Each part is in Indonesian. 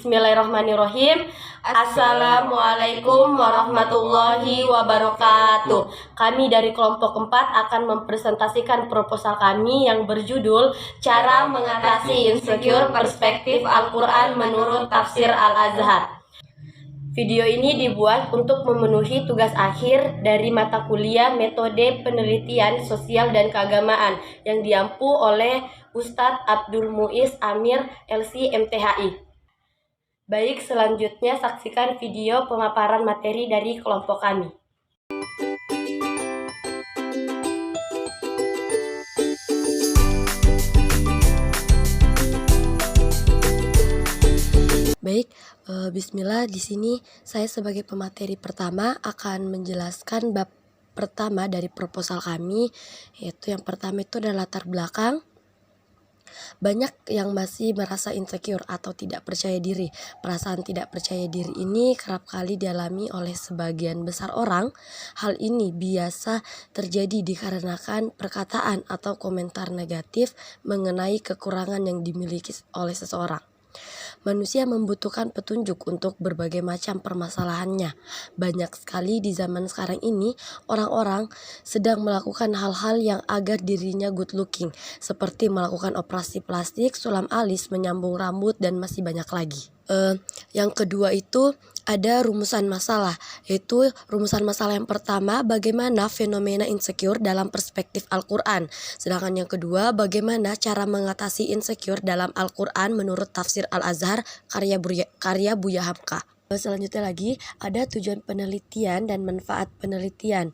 Bismillahirrahmanirrahim. Assalamualaikum warahmatullahi wabarakatuh. Kami dari kelompok 4 akan mempresentasikan proposal kami yang berjudul Cara Mengatasi Insecure Perspektif Al-Quran Menurut Tafsir Al-Azhar. Video ini dibuat untuk memenuhi tugas akhir dari mata kuliah Metode Penelitian Sosial dan Keagamaan yang diampu oleh Ustadz Abdul Muiz Amir, LC MTHI. Baik, selanjutnya saksikan video pemaparan materi dari kelompok kami. Baik, bismillah, di sini saya sebagai pemateri pertama akan menjelaskan bab pertama dari proposal kami, yaitu yang pertama itu adalah latar belakang. Banyak yang masih merasa insecure atau tidak percaya diri. Perasaan tidak percaya diri ini kerap kali dialami oleh sebagian besar orang. Hal ini biasa terjadi dikarenakan perkataan atau komentar negatif mengenai kekurangan yang dimiliki oleh seseorang. Manusia membutuhkan petunjuk untuk berbagai macam permasalahannya. Banyak sekali di zaman sekarang ini orang-orang sedang melakukan hal-hal yang agar dirinya good looking, seperti melakukan operasi plastik, sulam alis, menyambung rambut, dan masih banyak lagi. Yang kedua itu ada rumusan masalah, yaitu rumusan masalah yang pertama, bagaimana fenomena insecure dalam perspektif Al-Quran. Sedangkan yang kedua, bagaimana cara mengatasi insecure dalam Al-Quran menurut tafsir Al-Azhar karya Buya Hamka. Selanjutnya lagi ada tujuan penelitian dan manfaat penelitian.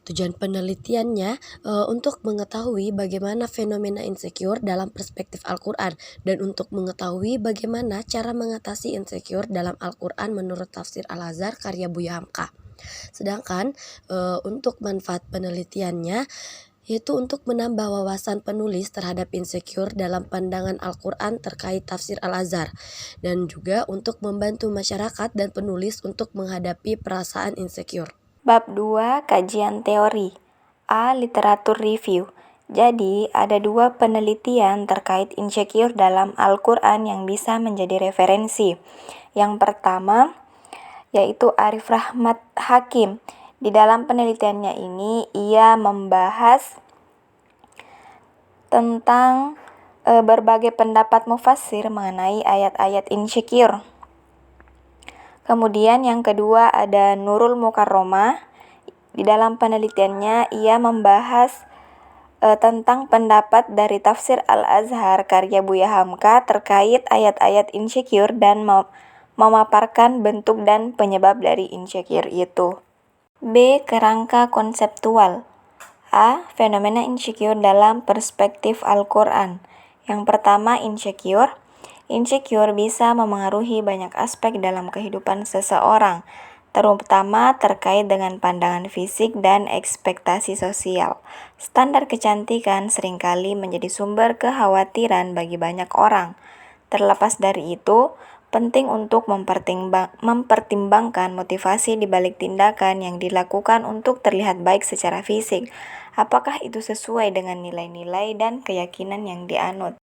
Tujuan penelitiannya untuk mengetahui bagaimana fenomena insecure dalam perspektif Al-Quran dan untuk mengetahui bagaimana cara mengatasi insecure dalam Al-Quran menurut tafsir Al-Azhar karya Buya Hamka. Sedangkan untuk manfaat penelitiannya yaitu untuk menambah wawasan penulis terhadap insecure dalam pandangan Al-Quran terkait tafsir Al-Azhar, dan juga untuk membantu masyarakat dan penulis untuk menghadapi perasaan insecure. Bab 2, Kajian Teori. A. Literatur Review. Jadi, ada 2 penelitian terkait insecure dalam Al-Quran yang bisa menjadi referensi. Yang pertama, yaitu Arif Rahmat Hakim. Di dalam penelitiannya ini, ia membahas tentang berbagai pendapat mufassir mengenai ayat-ayat insecure. Kemudian yang kedua ada Nurul Mukarromah. Di dalam penelitiannya ia membahas tentang pendapat dari tafsir Al-Azhar karya Buya Hamka terkait ayat-ayat insecure dan memaparkan bentuk dan penyebab dari insecure itu. B. Kerangka konseptual. A. Fenomena insecure dalam perspektif Al-Quran. Yang pertama, insecure. Insecure bisa memengaruhi banyak aspek dalam kehidupan seseorang, terutama terkait dengan pandangan fisik dan ekspektasi sosial. Standar kecantikan seringkali menjadi sumber kekhawatiran bagi banyak orang. Terlepas dari itu, penting untuk mempertimbangkan motivasi di balik tindakan yang dilakukan untuk terlihat baik secara fisik. Apakah itu sesuai dengan nilai-nilai dan keyakinan yang dianut?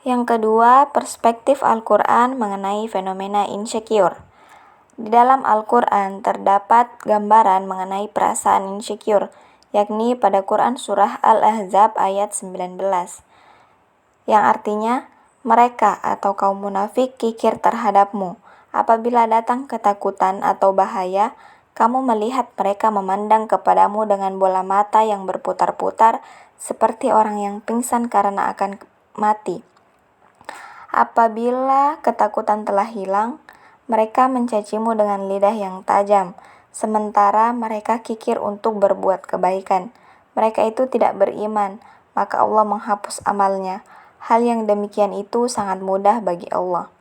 Yang kedua, perspektif Al-Quran mengenai fenomena insecure. Di dalam Al-Quran terdapat gambaran mengenai perasaan insecure, yakni pada Quran Surah Al-Ahzab ayat 19, yang artinya, mereka atau kaum munafik kikir terhadapmu. Apabila datang ketakutan atau bahaya, kamu melihat mereka memandang kepadamu dengan bola mata yang berputar-putar, seperti orang yang pingsan karena akan mati. Apabila ketakutan telah hilang, mereka mencacimu dengan lidah yang tajam, sementara mereka kikir untuk berbuat kebaikan. Mereka itu tidak beriman, maka Allah menghapus amalnya. Hal yang demikian itu sangat mudah bagi Allah.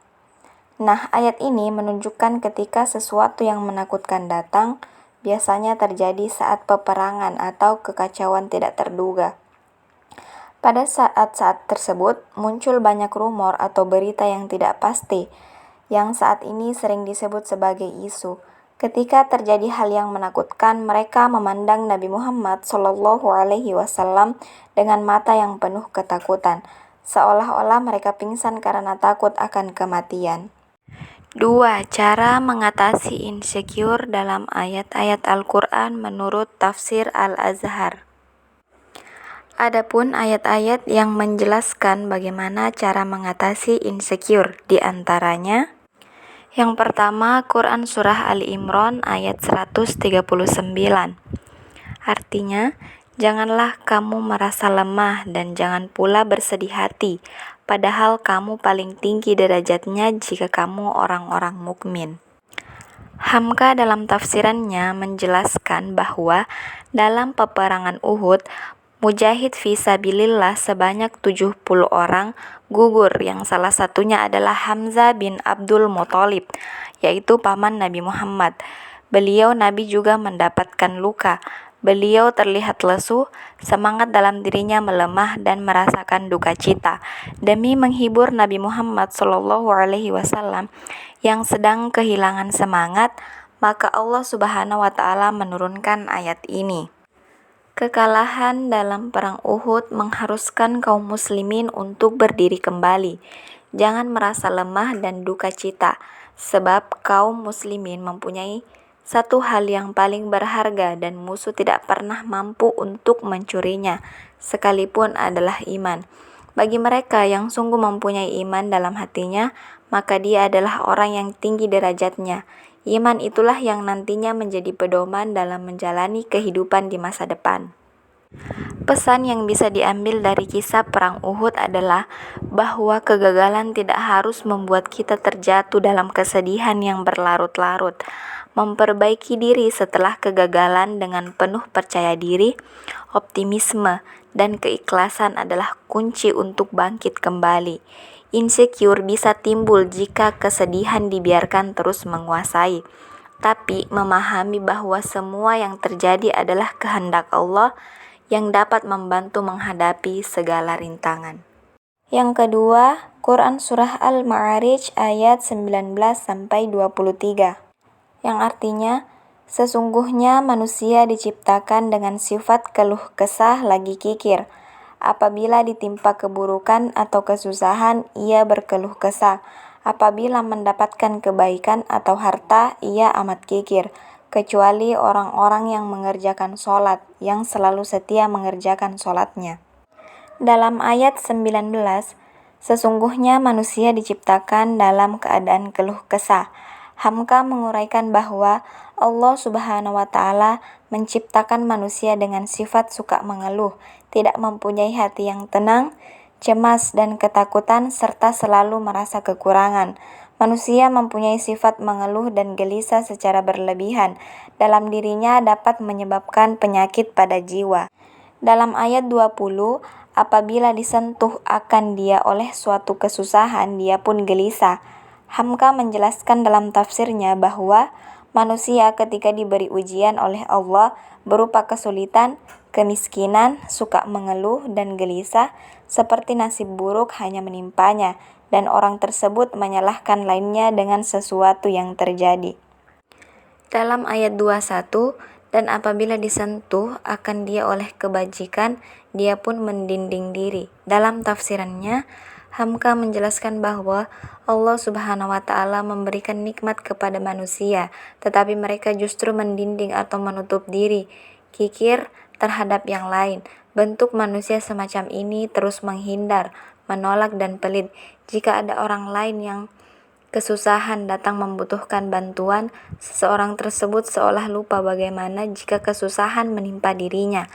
Nah, ayat ini menunjukkan ketika sesuatu yang menakutkan datang, biasanya terjadi saat peperangan atau kekacauan tidak terduga. Pada saat-saat tersebut, muncul banyak rumor atau berita yang tidak pasti, yang saat ini sering disebut sebagai isu. Ketika terjadi hal yang menakutkan, mereka memandang Nabi Muhammad SAW dengan mata yang penuh ketakutan, seolah-olah mereka pingsan karena takut akan kematian. 2. Cara mengatasi insecure dalam ayat-ayat Al-Quran menurut tafsir Al-Azhar. Adapun ayat-ayat yang menjelaskan bagaimana cara mengatasi insecure, di antaranya yang pertama, Quran Surah Ali Imran ayat 139. Artinya, janganlah kamu merasa lemah dan jangan pula bersedih hati, padahal kamu paling tinggi derajatnya jika kamu orang-orang mukmin. Hamka dalam tafsirannya menjelaskan bahwa dalam peperangan Uhud, mujahid fisabilillah sebanyak 70 orang gugur, yang salah satunya adalah Hamzah bin Abdul Muthalib, yaitu paman Nabi Muhammad. Beliau Nabi juga mendapatkan luka. Beliau terlihat lesu, semangat dalam dirinya melemah dan merasakan duka cita. Demi menghibur Nabi Muhammad SAW yang sedang kehilangan semangat, maka Allah Subhanahu wa Ta'ala menurunkan ayat ini. Kekalahan dalam perang Uhud mengharuskan kaum muslimin untuk berdiri kembali. Jangan merasa lemah dan duka cita, sebab kaum muslimin mempunyai satu hal yang paling berharga dan musuh tidak pernah mampu untuk mencurinya, sekalipun adalah iman. Bagi mereka yang sungguh mempunyai iman dalam hatinya, maka dia adalah orang yang tinggi derajatnya. Iman itulah yang nantinya menjadi pedoman dalam menjalani kehidupan di masa depan. Pesan yang bisa diambil dari kisah perang Uhud adalah bahwa kegagalan tidak harus membuat kita terjatuh dalam kesedihan yang berlarut-larut. Memperbaiki diri setelah kegagalan dengan penuh percaya diri, optimisme, dan keikhlasan adalah kunci untuk bangkit kembali. Insecure bisa timbul jika kesedihan dibiarkan terus menguasai. Tapi memahami bahwa semua yang terjadi adalah kehendak Allah yang dapat membantu menghadapi segala rintangan. Yang kedua, Quran Surah Al-Ma'arij ayat 19-23. Yang artinya, sesungguhnya manusia diciptakan dengan sifat keluh kesah lagi kikir. Apabila ditimpa keburukan atau kesusahan, ia berkeluh kesah. Apabila mendapatkan kebaikan atau harta, ia amat kikir. Kecuali orang-orang yang mengerjakan sholat, yang selalu setia mengerjakan sholatnya. Dalam ayat 19, sesungguhnya manusia diciptakan dalam keadaan keluh kesah. Hamka menguraikan bahwa Allah Subhanahu wa Ta'ala menciptakan manusia dengan sifat suka mengeluh, tidak mempunyai hati yang tenang, cemas dan ketakutan, serta selalu merasa kekurangan. Manusia mempunyai sifat mengeluh dan gelisah secara berlebihan. Dalam dirinya dapat menyebabkan penyakit pada jiwa. Dalam ayat 20, apabila disentuh akan dia oleh suatu kesusahan, dia pun gelisah. Hamka menjelaskan dalam tafsirnya bahwa manusia ketika diberi ujian oleh Allah berupa kesulitan, kemiskinan, suka mengeluh, dan gelisah, seperti nasib buruk hanya menimpanya, dan orang tersebut menyalahkan lainnya dengan sesuatu yang terjadi. Dalam ayat 21, dan apabila disentuh akan dia oleh kebajikan, dia pun mendinding diri. Dalam tafsirannya, Hamka menjelaskan bahwa Allah Subhanahu wa Ta'ala memberikan nikmat kepada manusia, tetapi mereka justru mendinding atau menutup diri, kikir terhadap yang lain. Bentuk manusia semacam ini terus menghindar, menolak dan pelit. Jika ada orang lain yang kesusahan datang membutuhkan bantuan, seseorang tersebut seolah lupa bagaimana jika kesusahan menimpa dirinya.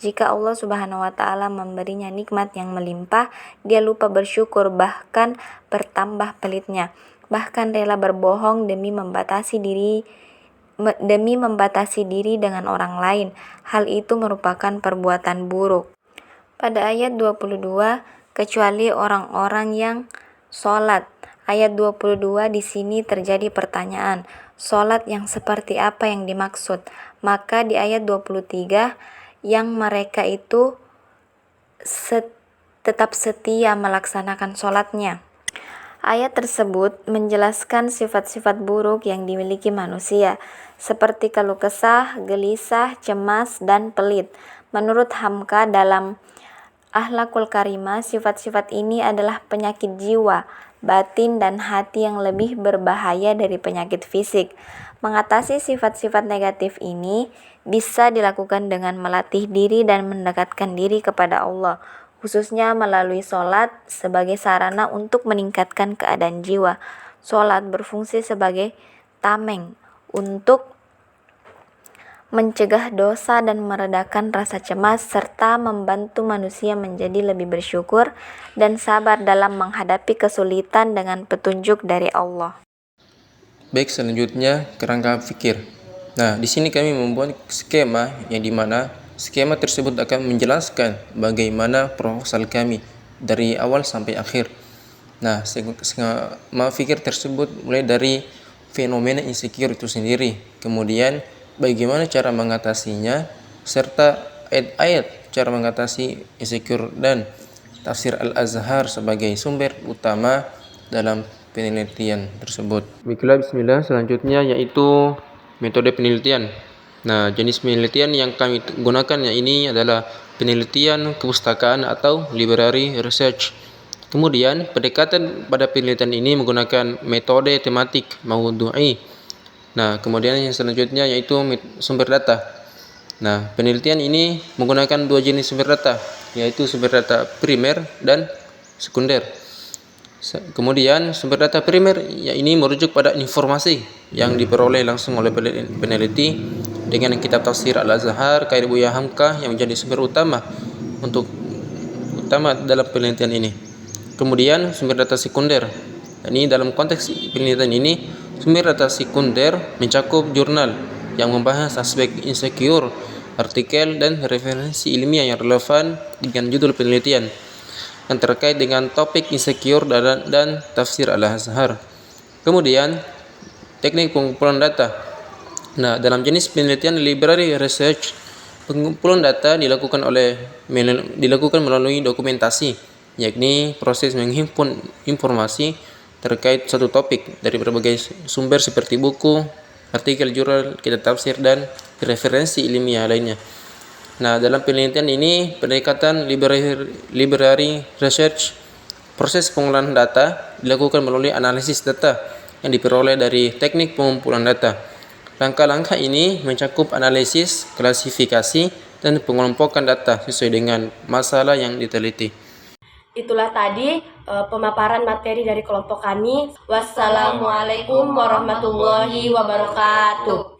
Jika Allah Subhanahu wa Ta'ala memberinya nikmat yang melimpah, dia lupa bersyukur, bahkan bertambah pelitnya, bahkan rela berbohong demi membatasi diri dengan orang lain. Hal itu merupakan perbuatan buruk. Pada ayat 22, kecuali orang-orang yang sholat. Ayat 22 di sini terjadi pertanyaan, sholat yang seperti apa yang dimaksud? Maka di ayat 23, yang mereka itu tetap setia melaksanakan sholatnya. Ayat tersebut menjelaskan sifat-sifat buruk yang dimiliki manusia, seperti keluh kesah, gelisah, cemas, dan pelit. Menurut Hamka dalam Akhlakul Karimah, sifat-sifat ini adalah penyakit jiwa. batin, dan hati yang lebih berbahaya dari penyakit fisik. Mengatasi sifat-sifat negatif ini bisa dilakukan dengan melatih diri dan mendekatkan diri kepada Allah, khususnya melalui sholat sebagai sarana untuk meningkatkan keadaan jiwa. Sholat berfungsi sebagai tameng untuk mencegah dosa dan meredakan rasa cemas, serta membantu manusia menjadi lebih bersyukur dan sabar dalam menghadapi kesulitan dengan petunjuk dari Allah. Baik, selanjutnya kerangka fikir. Nah, di sini kami membuat skema yang dimana skema tersebut akan menjelaskan bagaimana proposal kami dari awal sampai akhir. Nah, skema fikir tersebut mulai dari fenomena insecure itu sendiri, kemudian bagaimana cara mengatasinya, serta ayat-ayat cara mengatasi insecure dan tafsir Al-Azhar sebagai sumber utama dalam penelitian tersebut. Baiklah, bismillah. Selanjutnya yaitu metode penelitian. Nah, jenis penelitian yang kami gunakan ini adalah penelitian kepustakaan atau library research. Kemudian, pendekatan pada penelitian ini menggunakan metode tematik maudhu'i. Nah, kemudian yang selanjutnya yaitu sumber data. Nah, penelitian ini menggunakan dua jenis sumber data, yaitu sumber data primer dan sekunder. Kemudian sumber data primer ini merujuk pada informasi yang diperoleh langsung oleh peneliti dengan kitab tafsir Al-Azhar karya Buya Hamka yang menjadi sumber utama dalam penelitian ini. Kemudian sumber data sekunder. Ini dalam konteks penelitian ini, sumber data sekunder mencakup jurnal yang membahas aspek insecure, artikel dan referensi ilmiah yang relevan dengan judul penelitian yang terkait dengan topik insecure dan tafsir Al-Azhar. Kemudian teknik pengumpulan data. Nah, dalam jenis penelitian library research, pengumpulan data dilakukan melalui dokumentasi, yakni proses menghimpun informasi terkait satu topik dari berbagai sumber seperti buku, artikel jurnal, kitab tafsir, dan referensi ilmiah lainnya. Nah, dalam penelitian ini, pendekatan library research, proses pengolahan data dilakukan melalui analisis data yang diperoleh dari teknik pengumpulan data. Langkah-langkah ini mencakup analisis, klasifikasi, dan pengelompokan data sesuai dengan masalah yang diteliti. Itulah tadi pemaparan materi dari kelompok kami. Wassalamualaikum warahmatullahi wabarakatuh.